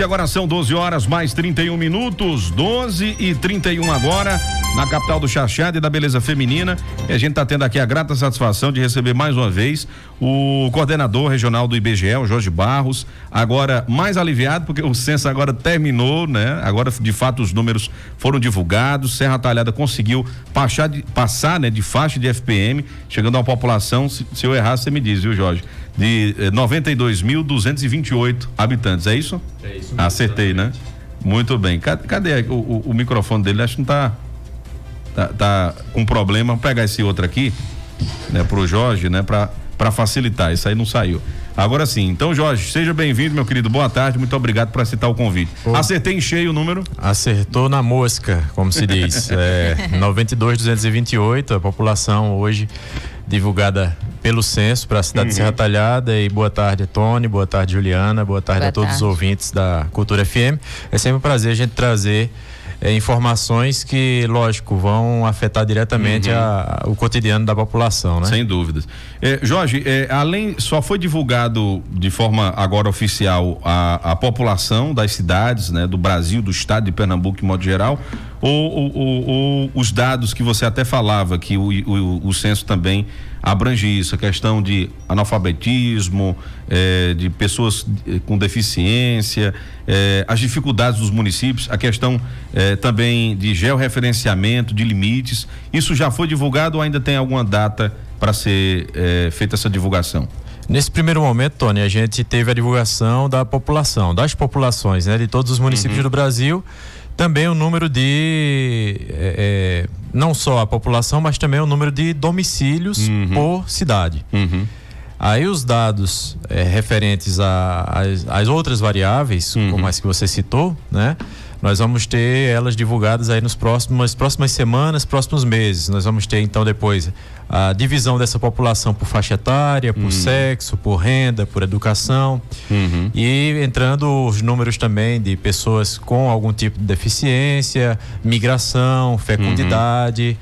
Agora são 12 horas mais 31 minutos, 12h31 agora, na capital do Chachado e da beleza feminina. E a gente está tendo aqui a grata satisfação de receber mais uma vez o coordenador regional do IBGE, o Jorge Barros, agora mais aliviado porque o censo agora terminou, né? Agora de fato os números foram divulgados, Serra Talhada conseguiu passar, né, de faixa de FPM, chegando a uma população, se eu errar você me diz, viu, Jorge? De 92.228 habitantes, é isso? É isso mesmo. Acertei, exatamente, né? Muito bem. Cadê o microfone dele? Acho que não tá com problema. Vamos pegar esse outro aqui, né, pro Jorge, né, para facilitar. Isso aí não saiu. Agora sim. Então, Jorge, seja bem-vindo, meu querido. Boa tarde. Muito obrigado por aceitar o convite. Acertei em cheio o número? Acertou na mosca, como se diz. 92.228, a população hoje divulgada pelo censo para a cidade de Serra Talhada. E boa tarde, Tony, boa tarde, Juliana, boa tarde a todos os ouvintes da Cultura FM. É sempre um prazer a gente trazer informações que, lógico, vão afetar diretamente o cotidiano da população, né? Sem dúvidas. Jorge, só foi divulgado de forma agora oficial a população das cidades, né, do Brasil, do estado de Pernambuco, de modo geral, ou os dados que você até falava, que o censo também abrange isso, a questão de analfabetismo, de pessoas com deficiência, as dificuldades dos municípios, a questão também de georreferenciamento, de limites, isso já foi divulgado ou ainda tem alguma data para ser feita essa divulgação? Nesse primeiro momento, Tony, a gente teve a divulgação das populações, né, de todos os municípios do Brasil. Também o número não só a população, mas também o número de domicílios por cidade. Aí os dados referentes às outras variáveis, como as que você citou, né? Nós vamos ter elas divulgadas aí nas próximas semanas, próximos meses. Nós vamos ter então depois a divisão dessa população por faixa etária, por sexo, por renda, por educação, e entrando os números também de pessoas com algum tipo de deficiência, migração, fecundidade,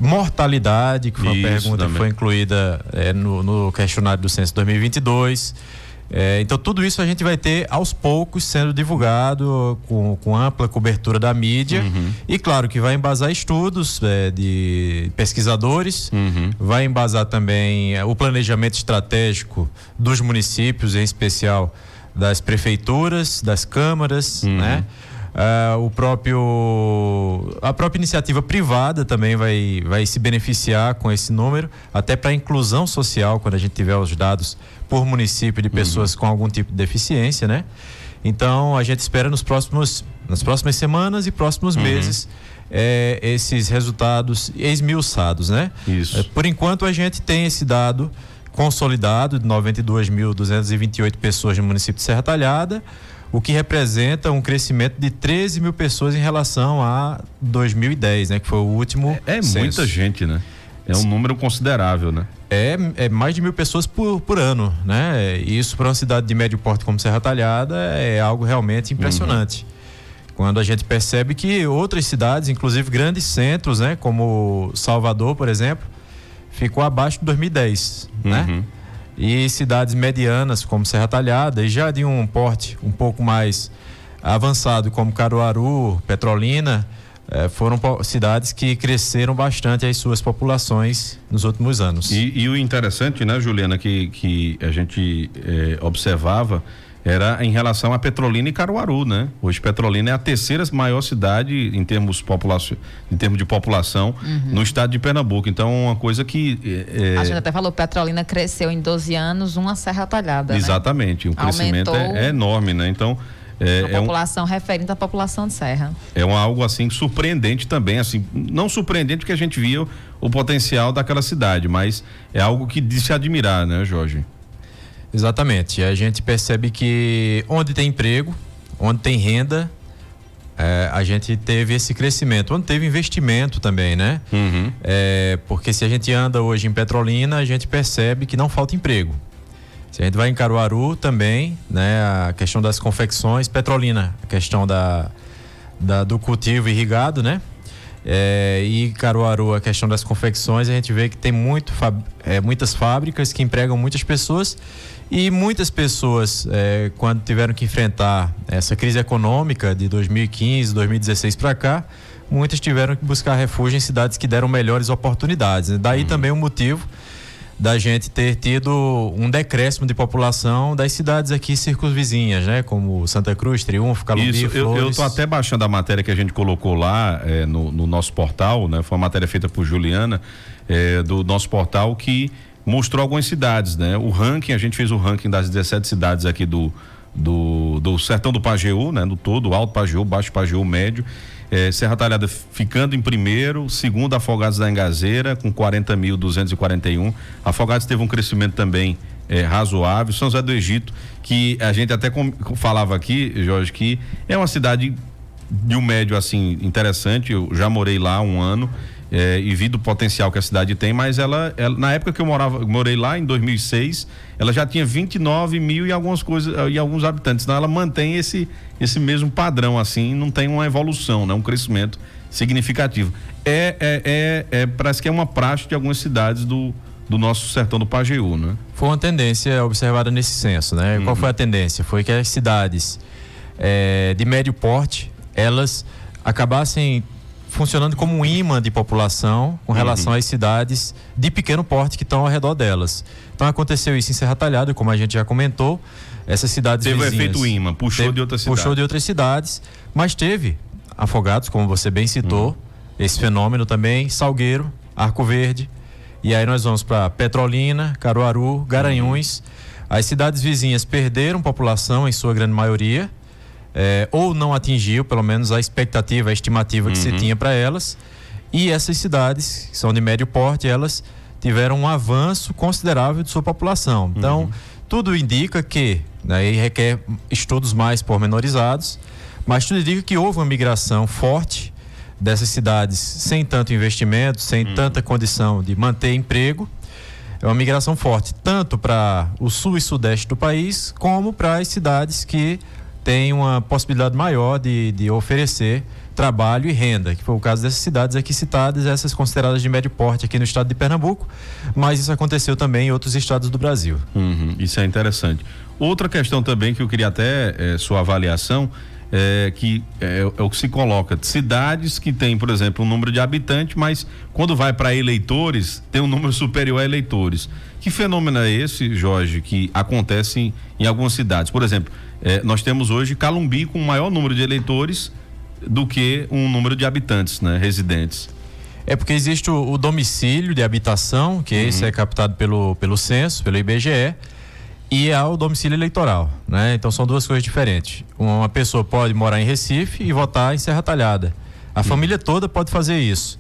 mortalidade, que foi uma pergunta também que foi incluída no questionário do Censo 2022. Então tudo isso a gente vai ter aos poucos sendo divulgado com ampla cobertura da mídia, e claro que vai embasar estudos de pesquisadores, vai embasar também o planejamento estratégico dos municípios, em especial das prefeituras, das câmaras, né? A própria iniciativa privada também vai se beneficiar com esse número, até para a inclusão social, quando a gente tiver os dados por município de pessoas com algum tipo de deficiência, né? Então a gente espera nas próximas semanas e próximos meses esses resultados esmiuçados, né? Isso. Por enquanto a gente tem esse dado consolidado de 92.228 pessoas no município de Serra Talhada, o que representa um crescimento de 13 mil pessoas em relação a 2010, né? Que foi o último censo. Muita gente, né? É um número considerável, né? É mais de 1.000 pessoas por ano, né? E isso para uma cidade de médio porte como Serra Talhada é algo realmente impressionante. Quando a gente percebe que outras cidades, inclusive grandes centros, né? Como Salvador, por exemplo, ficou abaixo de 2010, né? E cidades medianas como Serra Talhada, e já de um porte um pouco mais avançado como Caruaru, Petrolina, foram cidades que cresceram bastante as suas populações nos últimos anos. E o interessante, né, Juliana, que a gente observava era em relação a Petrolina e Caruaru, né? Hoje Petrolina é a terceira maior cidade em termos de população no estado de Pernambuco. Então, uma coisa que a gente até falou, Petrolina cresceu em 12 anos uma Serra Talhada. Exatamente, né? O crescimento é enorme, né? Então, a população referente à população de Serra. É algo assim surpreendente também, assim, não surpreendente porque a gente via o potencial daquela cidade, mas é algo que de se admirar, né, Jorge? Exatamente. A gente percebe que onde tem emprego, onde tem renda, a gente teve esse crescimento. Onde teve investimento também, né? Porque se a gente anda hoje em Petrolina, a gente percebe que não falta emprego. Se a gente vai em Caruaru também, né? A questão das confecções, Petrolina, a questão do cultivo irrigado, né? E Caruaru, a questão das confecções, a gente vê que tem muitas fábricas que empregam muitas pessoas, e muitas pessoas, quando tiveram que enfrentar essa crise econômica de 2015, 2016 para cá, muitas tiveram que buscar refúgio em cidades que deram melhores oportunidades, né? Daí também o motivo da gente ter tido um decréscimo de população das cidades aqui circunvizinhas, né? Como Santa Cruz, Triunfo, Calumbi, Flores. Eu tô até baixando a matéria que a gente colocou lá no nosso portal, né? Foi uma matéria feita por Juliana, do nosso portal, que mostrou algumas cidades, né? O ranking, a gente fez o ranking das 17 cidades aqui do Sertão do Pajeú, né? Do todo, Alto Pajeú, Baixo Pajeú, Médio. Serra Talhada ficando em primeiro, segundo Afogados da Engazeira com 40.241. Afogados teve um crescimento também razoável. São José do Egito, que a gente até falava aqui, Jorge, que é uma cidade de um médio assim interessante. Eu já morei lá 1 ano e vi do potencial que a cidade tem, mas ela na época que eu morei lá em 2006, ela já tinha 29 mil e algumas coisas e alguns habitantes. Então ela mantém esse mesmo padrão, assim, não tem uma evolução, né? Um crescimento significativo. Parece que é uma praxe de algumas cidades do nosso sertão do Pajeú, né? Foi uma tendência observada nesse censo, né? Qual foi a tendência? Foi que as cidades de médio porte, elas acabassem funcionando como um imã de população com relação às cidades de pequeno porte que estão ao redor delas. Então aconteceu isso em Serra Talhada, como a gente já comentou. Essas cidades teve vizinhas, o efeito imã, puxou de outras cidades, mas teve Afogados, como você bem citou, esse fenômeno também, Salgueiro, Arco Verde, e aí nós vamos para Petrolina, Caruaru, Garanhuns. As cidades vizinhas perderam população em sua grande maioria, ou não atingiu pelo menos a expectativa, a estimativa que se tinha para elas, e essas cidades que são de médio porte, elas tiveram um avanço considerável de sua população. Então tudo indica que, aí requer estudos mais pormenorizados, mas tudo indica que houve uma migração forte dessas cidades sem tanto investimento, sem tanta condição de manter emprego. É uma migração forte tanto para o sul e sudeste do país, como para as cidades que têm uma possibilidade maior de oferecer trabalho e renda, que foi o caso dessas cidades aqui citadas, essas consideradas de médio porte aqui no estado de Pernambuco, mas isso aconteceu também em outros estados do Brasil. Isso é interessante. Outra questão também que eu queria até sua avaliação que é o que se coloca, cidades que tem, por exemplo, um número de habitantes, mas quando vai para eleitores, tem um número superior a eleitores. Que fenômeno é esse, Jorge, que acontece em algumas cidades? Por exemplo, nós temos hoje Calumbi com maior número de eleitores do que um número de habitantes, né, residentes. É porque existe o domicílio de habitação, que esse é captado pelo censo, pelo IBGE, e há o domicílio eleitoral, né? Então são duas coisas diferentes. Uma pessoa pode morar em Recife e votar em Serra Talhada. A família toda pode fazer isso.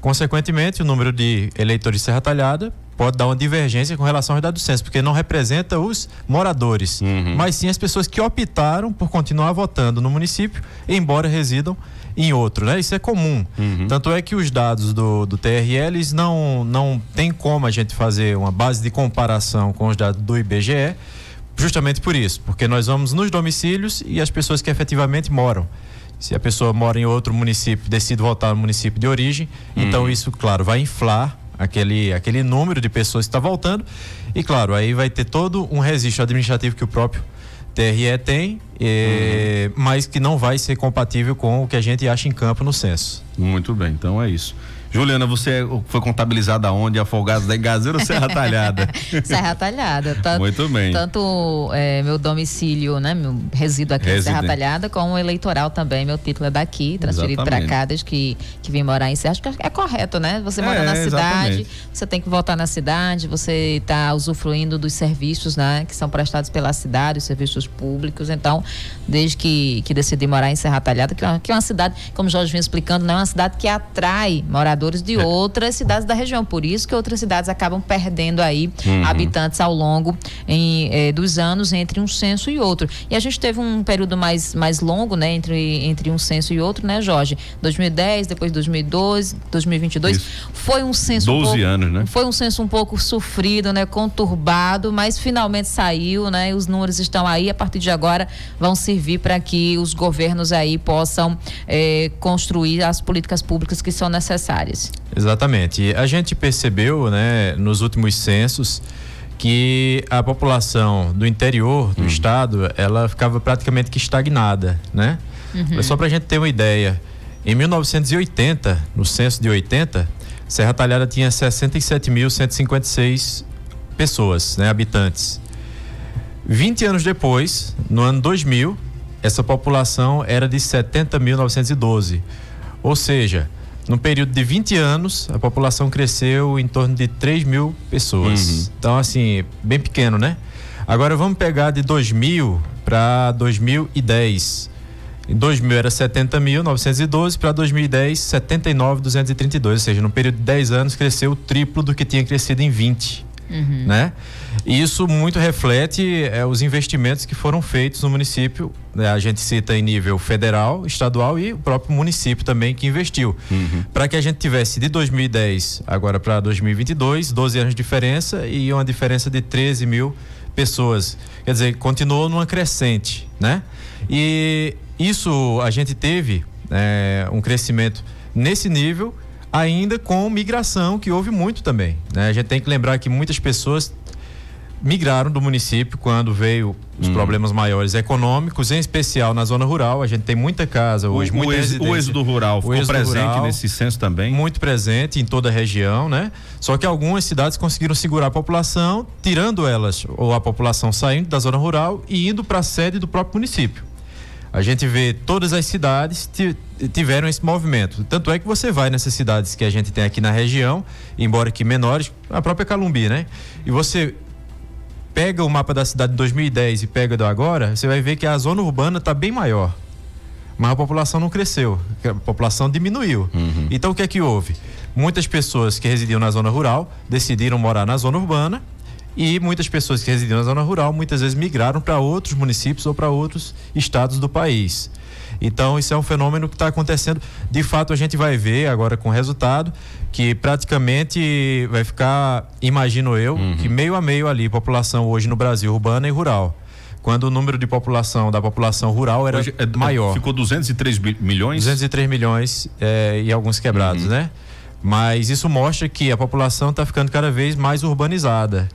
Consequentemente, o número de eleitores de Serra Talhada pode dar uma divergência com relação ao dados do censo, porque não representa os moradores, mas sim as pessoas que optaram por continuar votando no município, embora residam em outro, né? Isso é comum. Tanto é que os dados do TRE, eles não tem como a gente fazer uma base de comparação com os dados do IBGE, justamente por isso, porque nós vamos nos domicílios e as pessoas que efetivamente moram. Se a pessoa mora em outro município, decide votar no município de origem, então isso, claro, vai inflar aquele número de pessoas que está voltando, e claro, aí vai ter todo um registro administrativo que o próprio TRE tem, mas que não vai ser compatível com o que a gente acha em campo no censo. Muito bem, então é isso. Juliana, você foi contabilizada onde? Afogados da Engazeira ou Serra Talhada? Serra Talhada. Muito bem. Tanto meu domicílio, né, meu resíduo aqui em Serra Talhada, como o eleitoral também, meu título é daqui, transferido para cá, desde que vim morar em Serra. Acho que é correto, né? Você mora na cidade, você tem que votar na cidade, você está usufruindo dos serviços, né, que são prestados pela cidade, os serviços públicos. Então, desde que decidi morar em Serra Talhada, que é uma cidade, como o Jorge vinha explicando, não é uma cidade que atrai moradores moradores de outras cidades da região. Por isso que outras cidades acabam perdendo aí habitantes ao longo dos anos entre um censo e outro. E a gente teve um período mais longo, né, entre um censo e outro, né, Jorge? 2010, depois 2012, 2022. Isso. Foi um censo 12 anos, né? Foi um censo um pouco sofrido, né, conturbado, mas finalmente saiu, né? Os números estão aí, a partir de agora vão servir para que os governos aí possam construir as políticas públicas que são necessárias. Exatamente. A gente percebeu, né, nos últimos censos, que a população do interior do estado, ela ficava praticamente que estagnada, né? Só para a gente ter uma ideia, em 1980, no censo de 80, Serra Talhada tinha 67.156 pessoas, né, habitantes. 20 anos depois, no ano 2000, essa população era de 70.912. Ou seja, no período de 20 anos, a população cresceu em torno de 3 mil pessoas. Então, assim, bem pequeno, né? Agora vamos pegar de 2000 para 2010. Em 2000 era 70.912, para 2010, 79.232. Ou seja, no período de 10 anos, cresceu o triplo do que tinha crescido em 20. Né? E isso muito reflete os investimentos que foram feitos no município, né? A gente cita em nível federal, estadual e o próprio município também que investiu. Para que a gente tivesse de 2010 agora para 2022, 12 anos de diferença e uma diferença de 13 mil pessoas. Quer dizer, continuou numa crescente, né? E isso a gente teve um crescimento nesse nível, ainda com migração, que houve muito também, né? A gente tem que lembrar que muitas pessoas migraram do município quando veio os problemas maiores econômicos, em especial na zona rural. A gente tem muita casa hoje, muita residência. O êxodo rural ficou presente nesse censo também? Muito presente em toda a região, né? Só que algumas cidades conseguiram segurar a população, tirando elas, ou a população saindo da zona rural e indo para a sede do próprio município. A gente vê todas as cidades tiveram esse movimento. Tanto é que você vai nessas cidades que a gente tem aqui na região, embora que menores, a própria Calumbi, né? E você pega o mapa da cidade de 2010 e pega do agora, você vai ver que a zona urbana está bem maior. Mas a população não cresceu, a população diminuiu. Então o que é que houve? Muitas pessoas que residiam na zona rural decidiram morar na zona urbana, e muitas pessoas que residiam na zona rural muitas vezes migraram para outros municípios ou para outros estados do país. Então isso é um fenômeno que está acontecendo. De fato, a gente vai ver agora com o resultado que praticamente vai ficar, imagino eu, que meio a meio ali, população hoje no Brasil, urbana e rural. Quando o número de população da população rural era maior. Ficou 203 milhões? 203 milhões e alguns quebrados, né? Mas isso mostra que a população está ficando cada vez mais urbanizada,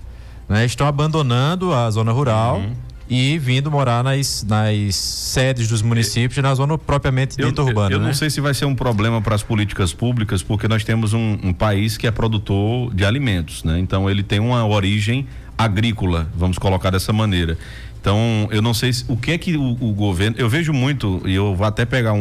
né? Estão abandonando a zona rural e vindo morar nas sedes dos municípios, na zona propriamente dita urbana. Eu não sei se vai ser um problema para as políticas públicas, porque nós temos um país que é produtor de alimentos, né? Então ele tem uma origem agrícola, vamos colocar dessa maneira. Então eu não sei o que é que o governo, eu vejo muito, e eu vou até pegar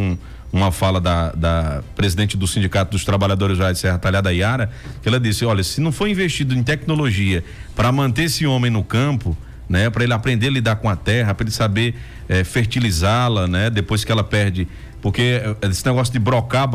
uma fala da presidente do Sindicato dos Trabalhadores Rurais de Serra Talhada, Yara, que ela disse: olha, se não for investido em tecnologia para manter esse homem no campo, né, para ele aprender a lidar com a terra, para ele saber fertilizá-la, né, depois que ela perde, porque esse negócio de brocar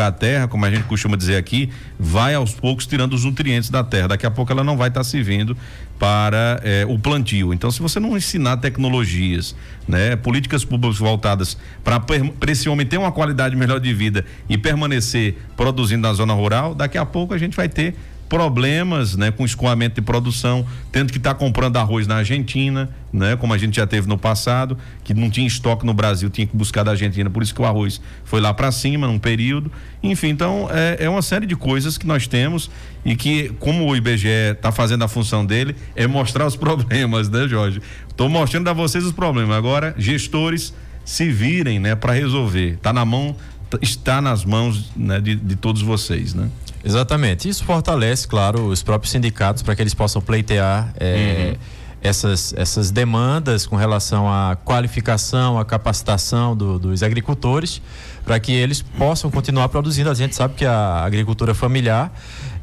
a terra, como a gente costuma dizer aqui, vai aos poucos tirando os nutrientes da terra. Daqui a pouco ela não vai estar servindo para o plantio. Então, se você não ensinar tecnologias, né, políticas públicas voltadas para esse homem ter uma qualidade melhor de vida e permanecer produzindo na zona rural, daqui a pouco a gente vai ter problemas, né, com escoamento de produção, tendo que estar comprando arroz na Argentina, né, como a gente já teve no passado, que não tinha estoque no Brasil, tinha que buscar da Argentina, por isso que o arroz foi lá para cima num período. Enfim, então é uma série de coisas que nós temos e que, como o IBGE está fazendo a função dele, é mostrar os problemas, né, Jorge? Estou mostrando a vocês os problemas. Agora, gestores se virem, né, para resolver. Está nas mãos, né, de todos vocês, né? Exatamente. Isso fortalece, claro, os próprios sindicatos para que eles possam pleitear essas demandas com relação à qualificação, à capacitação dos agricultores, para que eles possam continuar produzindo. A gente sabe que a agricultura familiar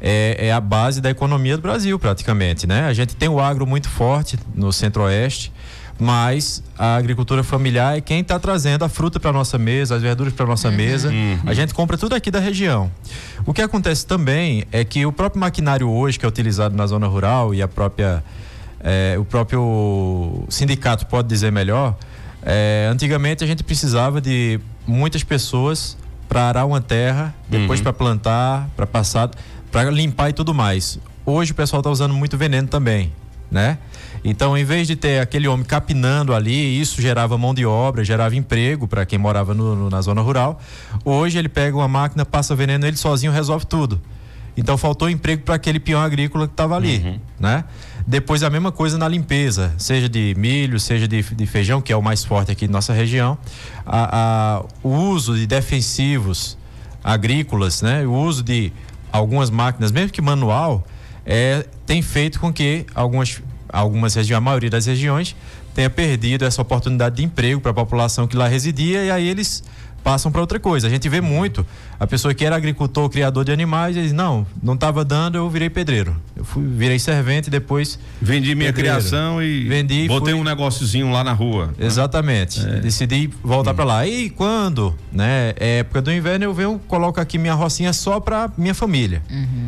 é a base da economia do Brasil, praticamente, né? A gente tem o agro muito forte no Centro-Oeste, mas a agricultura familiar é quem está trazendo a fruta para nossa mesa, as verduras para nossa mesa. A gente compra tudo aqui da região. O que acontece também é que o próprio maquinário hoje que é utilizado na zona rural e o próprio sindicato pode dizer melhor, antigamente a gente precisava de muitas pessoas para arar uma terra, depois para plantar, para passar, para limpar e tudo mais. Hoje o pessoal está usando muito veneno também, né? Então, em vez de ter aquele homem capinando ali, isso gerava mão de obra, gerava emprego para quem morava na zona rural. Hoje ele pega uma máquina, passa veneno, ele sozinho resolve tudo. Então faltou emprego para aquele peão agrícola que estava ali, né? Depois a mesma coisa na limpeza, seja de milho, seja de feijão, que é o mais forte aqui na nossa região. O uso de defensivos agrícolas, né? O uso de algumas máquinas, mesmo que manual, tem feito com que algumas regiões, a maioria das regiões, tenha perdido essa oportunidade de emprego para a população que lá residia, e aí eles passam para outra coisa. A gente vê muito a pessoa que era agricultor, criador de animais, e diz, não estava dando, eu virei pedreiro. Virei servente, depois vendi minha criação e botei um negóciozinho lá na rua. Exatamente. Decidi voltar para lá. E quando, né, é época do inverno, eu coloco aqui minha rocinha só para minha família.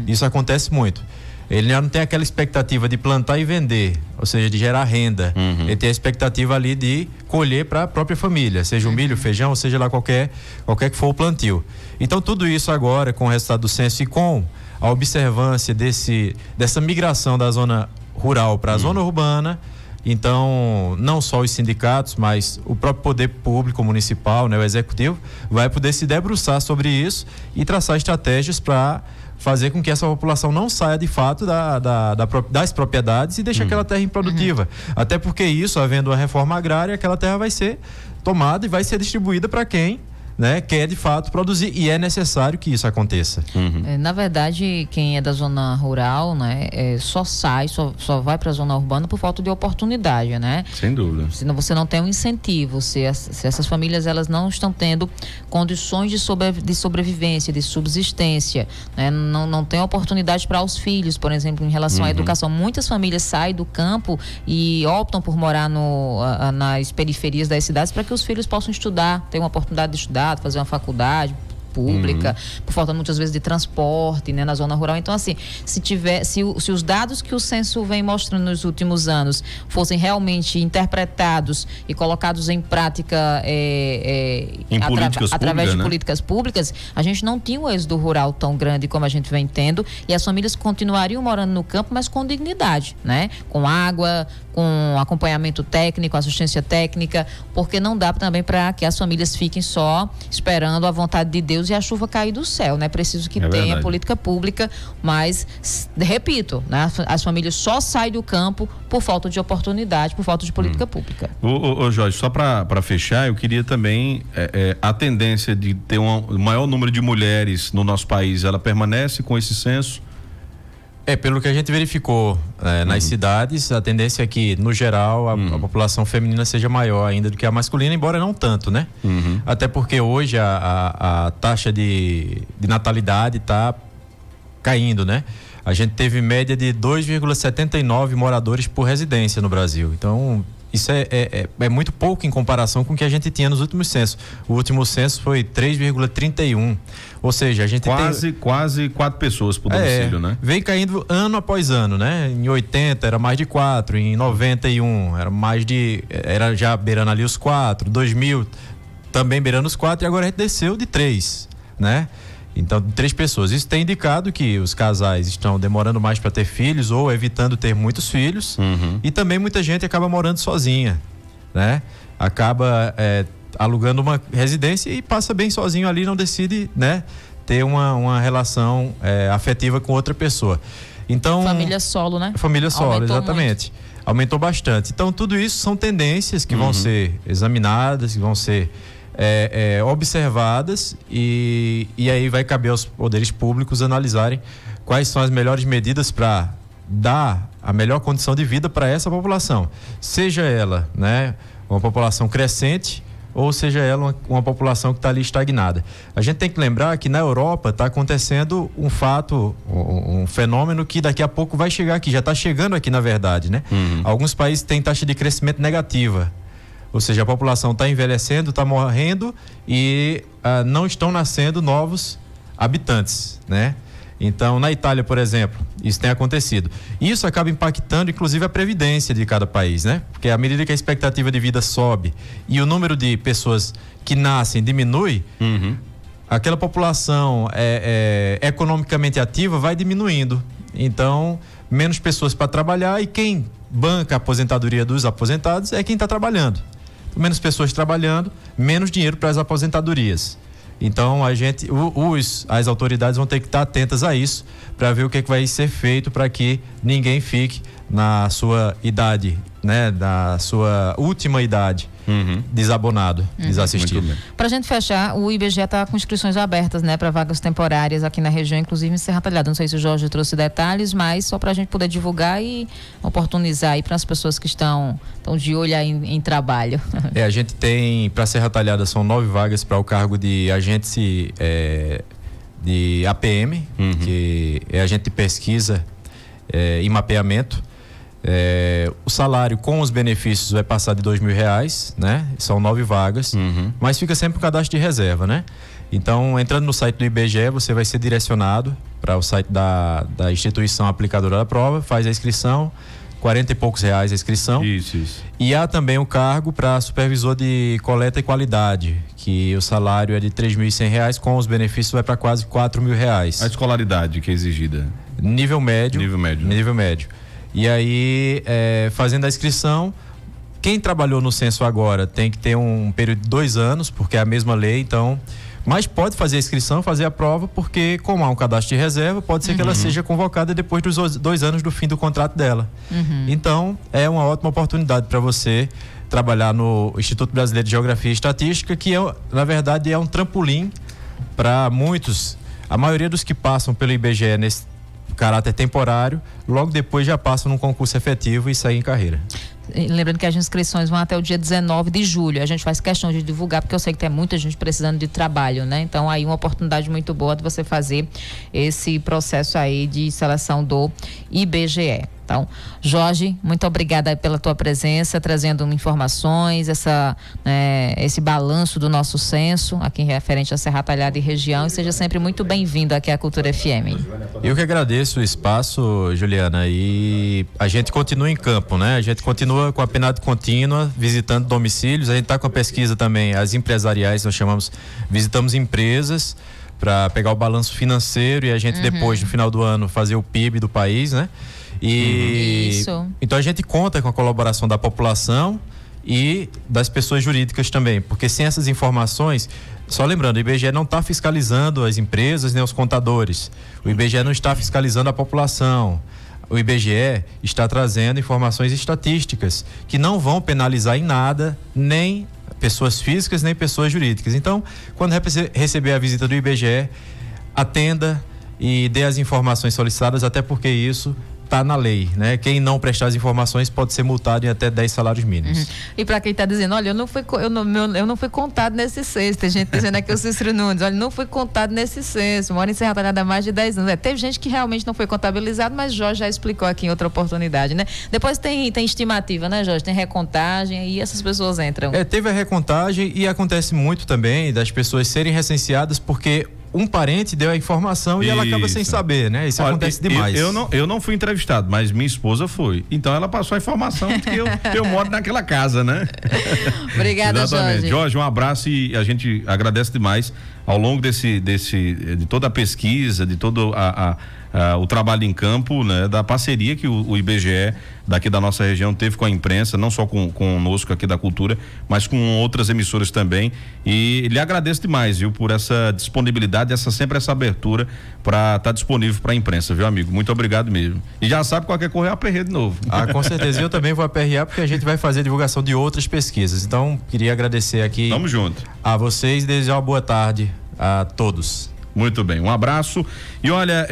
Isso acontece muito. Ele já não tem aquela expectativa de plantar e vender, ou seja, de gerar renda. Ele tem a expectativa ali de colher para a própria família, seja o milho, feijão, seja lá qualquer que for o plantio. Então tudo isso agora, com o resultado do censo e com a observância dessa migração da zona rural para a zona urbana, então não só os sindicatos, mas o próprio poder público municipal, né, o executivo, vai poder se debruçar sobre isso e traçar estratégias para fazer com que essa população não saia de fato das propriedades e deixe aquela terra improdutiva. Até porque isso, havendo uma reforma agrária, aquela terra vai ser tomada e vai ser distribuída para quem, né, quer de fato produzir, e é necessário que isso aconteça. Na verdade, quem é da zona rural, né, só vai para a zona urbana por falta de oportunidade, né? Sem dúvida. Senão você não tem um incentivo, se essas famílias elas não estão tendo condições de sobrevivência, de subsistência, né? Não tem oportunidade para os filhos, por exemplo, em relação à educação. Muitas famílias saem do campo e optam por morar nas periferias das cidades para que os filhos possam estudar, ter uma oportunidade de estudar, fazer uma faculdade pública, por falta muitas vezes de transporte, né, na zona rural. Então, assim, se os dados que o censo vem mostrando nos últimos anos fossem realmente interpretados e colocados em prática através de políticas públicas, a gente não tinha um êxodo rural tão grande como a gente vem tendo, e as famílias continuariam morando no campo, mas com dignidade, né? Com água, com acompanhamento técnico, assistência técnica, porque não dá também para que as famílias fiquem só esperando a vontade de Deus e a chuva cair do céu, né? Preciso que tenha política pública, mas, repito, né? As famílias só saem do campo por falta de oportunidade, por falta de política pública. Ô Jorge, só para fechar, eu queria também, a tendência de ter um maior número de mulheres no nosso país, ela permanece com esse censo? Pelo que a gente verificou nas cidades, a tendência é que, no geral, a população feminina seja maior ainda do que a masculina, embora não tanto, né? Até porque hoje a taxa de natalidade está caindo, né? A gente teve média de 2,79 moradores por residência no Brasil. Então, isso é muito pouco em comparação com o que a gente tinha nos últimos censos. O último censo foi 3,31. Ou seja, a gente quase 4 pessoas por domicílio, né? Vem caindo ano após ano, né? Em 80 era mais de 4, em 91 era já beirando ali os 4, 2000 também beirando os 4, e agora a gente desceu de 3, né? Então, 3 pessoas. Isso tem indicado que os casais estão demorando mais para ter filhos ou evitando ter muitos filhos. E também muita gente acaba morando sozinha, né? Acaba alugando uma residência e passa bem sozinho ali, não decide, né, ter uma relação afetiva com outra pessoa. Então, família solo, né? Família solo, aumentou exatamente. Muito. Aumentou bastante. Então, tudo isso são tendências que vão ser examinadas, que vão ser observadas, e aí vai caber aos poderes públicos analisarem quais são as melhores medidas para dar a melhor condição de vida para essa população, seja ela, né, uma população crescente ou seja ela uma população que está ali estagnada. A gente tem que lembrar que na Europa está acontecendo um fato, um fenômeno que daqui a pouco vai chegar aqui, já está chegando aqui na verdade, né? Alguns países têm taxa de crescimento negativa, ou seja, a população está envelhecendo, está morrendo e não estão nascendo novos habitantes, né? Então, na Itália, por exemplo, isso tem acontecido. Isso acaba impactando, inclusive, a previdência de cada país, né? Porque à medida que a expectativa de vida sobe e o número de pessoas que nascem diminui, aquela população economicamente ativa vai diminuindo. Então, menos pessoas para trabalhar e quem banca a aposentadoria dos aposentados é quem está trabalhando. Menos pessoas trabalhando, menos dinheiro para as aposentadorias. Então as autoridades vão ter que estar atentas a isso para ver o que vai ser feito para que ninguém fique na sua idade, né, na sua última idade, desabonado, desassistido. Para a gente fechar, o IBGE está com inscrições abertas, né, para vagas temporárias aqui na região, inclusive em Serra Talhada. Não sei se o Jorge trouxe detalhes, mas só para a gente poder divulgar e oportunizar aí para as pessoas que estão de olho aí em trabalho. A gente tem para Serra Talhada são 9 vagas para o cargo de agente de APM, que é agente de pesquisa e mapeamento. O salário com os benefícios vai passar de R$2.000, né? São 9 vagas, mas fica sempre o cadastro de reserva, né? Então, entrando no site do IBGE, você vai ser direcionado para o site da instituição aplicadora da prova, faz a inscrição, R$40 e poucos a inscrição. Isso. E há também o cargo para supervisor de coleta e qualidade, que o salário é de R$3.100, com os benefícios vai para quase R$4.000. A escolaridade que é exigida? Nível médio. Nível médio. E aí, fazendo a inscrição, quem trabalhou no censo agora tem que ter um período de 2 anos, porque é a mesma lei, então... Mas pode fazer a inscrição, fazer a prova, porque como há um cadastro de reserva, pode ser que ela seja convocada depois dos 2 anos do fim do contrato dela. Então, é uma ótima oportunidade para você trabalhar no Instituto Brasileiro de Geografia e Estatística, que na verdade é um trampolim para muitos. A maioria dos que passam pelo IBGE nesse caráter temporário, logo depois já passam num concurso efetivo e saem em carreira. Lembrando que as inscrições vão até o dia 19 de julho. A gente faz questão de divulgar, porque eu sei que tem muita gente precisando de trabalho, né? Então, aí uma oportunidade muito boa de você fazer esse processo aí de seleção do IBGE. Então, Jorge, muito obrigada pela tua presença, trazendo informações, esse balanço do nosso censo aqui referente a Serra Talhada e região, e seja sempre muito bem-vindo aqui à Cultura FM. Eu que agradeço o espaço, Juliana, e a gente continua em campo, né? A gente continua com a PNAD contínua, visitando domicílios, a gente está com a pesquisa também, as empresariais, nós visitamos empresas para pegar o balanço financeiro e a gente depois, no final do ano, fazer o PIB do país, né? Então a gente conta com a colaboração da população e das pessoas jurídicas também, porque sem essas informações, só lembrando, o IBGE não está fiscalizando as empresas nem os contadores, o IBGE não está fiscalizando a população, o IBGE está trazendo informações estatísticas que não vão penalizar em nada nem pessoas físicas nem pessoas jurídicas. Então, quando receber a visita do IBGE, atenda e dê as informações solicitadas, até porque isso está na lei, né? Quem não prestar as informações pode ser multado em até 10 salários mínimos. E para quem está dizendo, olha, eu não fui contado nesse censo, tem gente dizendo aqui o Cícero Nunes, olha, não fui contado nesse censo, moro em Serra Talhada há mais de 10 anos. Teve gente que realmente não foi contabilizado, mas Jorge já explicou aqui em outra oportunidade, né? Depois tem estimativa, né, Jorge? Tem recontagem e essas pessoas entram. Teve a recontagem e acontece muito também das pessoas serem recenseadas porque um parente deu a informação e ela acaba sem saber, né? Isso acontece demais. Eu não fui entrevistado, mas minha esposa foi. Então ela passou a informação de que eu moro naquela casa, né? Obrigada, Exatamente. Jorge, um abraço e a gente agradece demais ao longo de toda a pesquisa, de todo o trabalho em campo, né? Da parceria que o IBGE daqui da nossa região teve com a imprensa, não só conosco aqui da Cultura, mas com outras emissoras também, e lhe agradeço demais, viu, por essa disponibilidade, sempre essa abertura para estar disponível para a imprensa, viu, amigo? Muito obrigado mesmo. E já sabe qualquer correr aperreio de novo. Com certeza, eu também vou aperrear porque a gente vai fazer divulgação de outras pesquisas, então queria agradecer aqui. Tamo junto. A vocês e desejar uma boa tarde a todos. Muito bem, um abraço. E olha,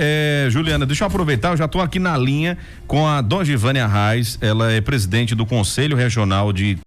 Juliana, deixa eu aproveitar, eu já estou aqui na linha com a Dona Givânia Reis, ela é presidente do Conselho Regional de